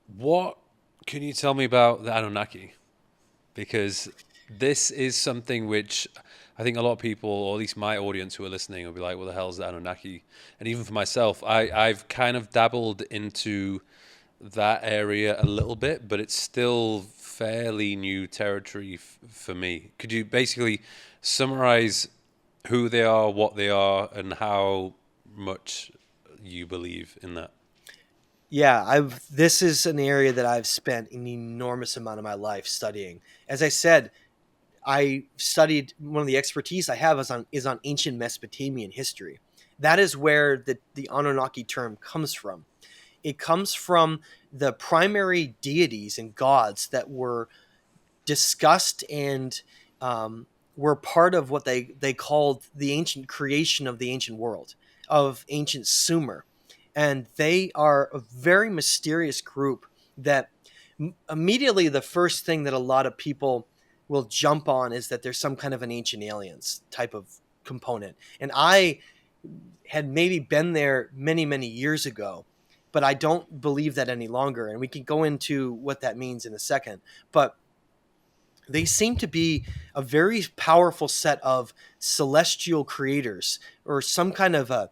What can you tell me about the Anunnaki? Because this is something which I think a lot of people, or at least my audience who are listening, will be like, "What the hell is the Anunnaki?" And even for myself, I've kind of dabbled into that area a little bit, but it's still fairly new territory for me. Could you basically summarize who they are, what they are, and how much you believe in that? Yeah, I've this is an area that I've spent an enormous amount of my life studying. As I said, I studied one of the expertise I have is on ancient Mesopotamian history. That is where the Anunnaki term comes from. It comes from the primary deities and gods that were discussed and um, were part of what they called the ancient creation of the ancient world, of ancient Sumer. And they are a very mysterious group that immediately the first thing that a lot of people will jump on is that there's some kind of an ancient aliens type of component. And I had maybe been there many, many years ago, but I don't believe that any longer. And we can go into what that means in a second. But they seem to be a very powerful set of celestial creators or some kind of a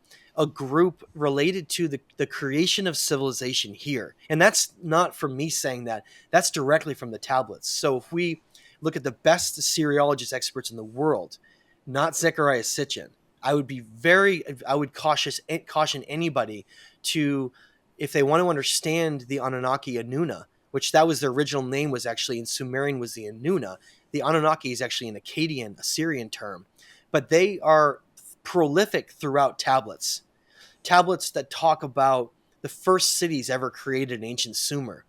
group related to the creation of civilization here. And that's not from me saying that, that's directly from the tablets. So if we look at the best Assyriologist experts in the world, not Zechariah Sitchin, I would caution anybody to, if they want to understand the Anunnaki Anuna, which that was their original name, was actually in Sumerian was the Anuna. The Anunnaki is actually an Akkadian Assyrian term, but they are prolific throughout tablets that talk about the first cities ever created in ancient Sumer,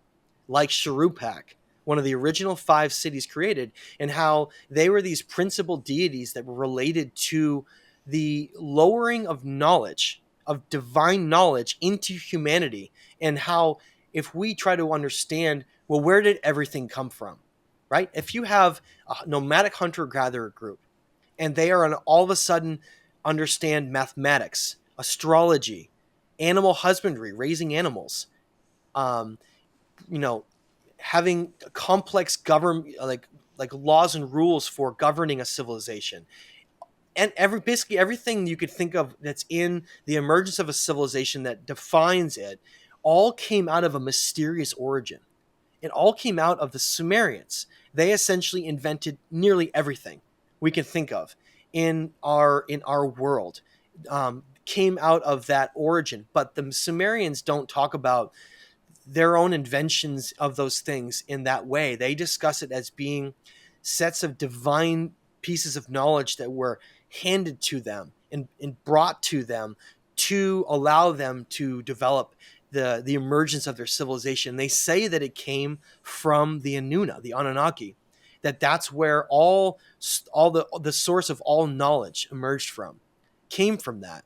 like Shuruppak, one of the original 5 cities created, and how they were these principal deities that were related to the lowering of knowledge, of divine knowledge into humanity, and how if we try to understand, well, where did everything come from, right? If you have a nomadic hunter gatherer group and they are all of a sudden understand mathematics, astrology, animal husbandry, raising animals, um, you know, having complex government like laws and rules for governing a civilization, and basically everything you could think of that's in the emergence of a civilization that defines it, all came out of a mysterious origin. It all came out of the Sumerians. They essentially invented nearly everything we can think of in our world. Came out of that origin, but the Sumerians don't talk about their own inventions of those things in that way. They discuss it as being sets of divine pieces of knowledge that were handed to them and brought to them to allow them to develop the emergence of their civilization. They say that it came from the Anuna, the Anunnaki, that's where all the source of all knowledge emerged from, came from that.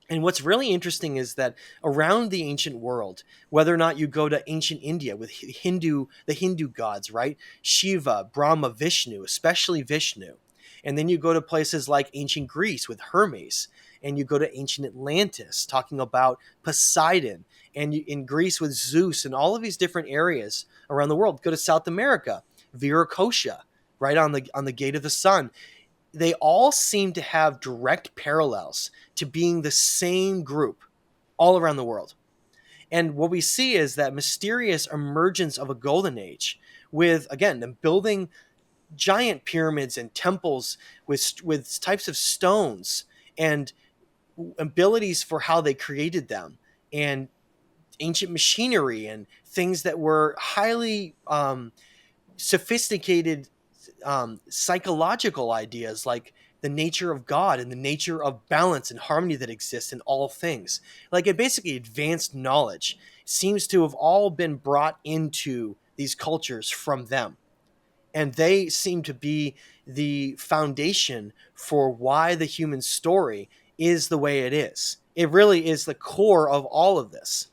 And what's really interesting is that around the ancient world, whether or not you go to ancient India with the Hindu gods, right? Shiva, Brahma, Vishnu, especially Vishnu. And then you go to places like ancient Greece with Hermes, and you go to ancient Atlantis talking about Poseidon, and in Greece with Zeus, and all of these different areas around the world. Go to South America, Viracocha, right on the gate of the sun. They all seem to have direct parallels to being the same group all around the world. And what we see is that mysterious emergence of a golden age with, again, them building giant pyramids and temples with types of stones and abilities for how they created them, and ancient machinery and things that were highly sophisticated psychological ideas like the nature of God and the nature of balance and harmony that exists in all things. Like it basically advanced knowledge seems to have all been brought into these cultures from them. And they seem to be the foundation for why the human story is the way it is. It really is the core of all of this.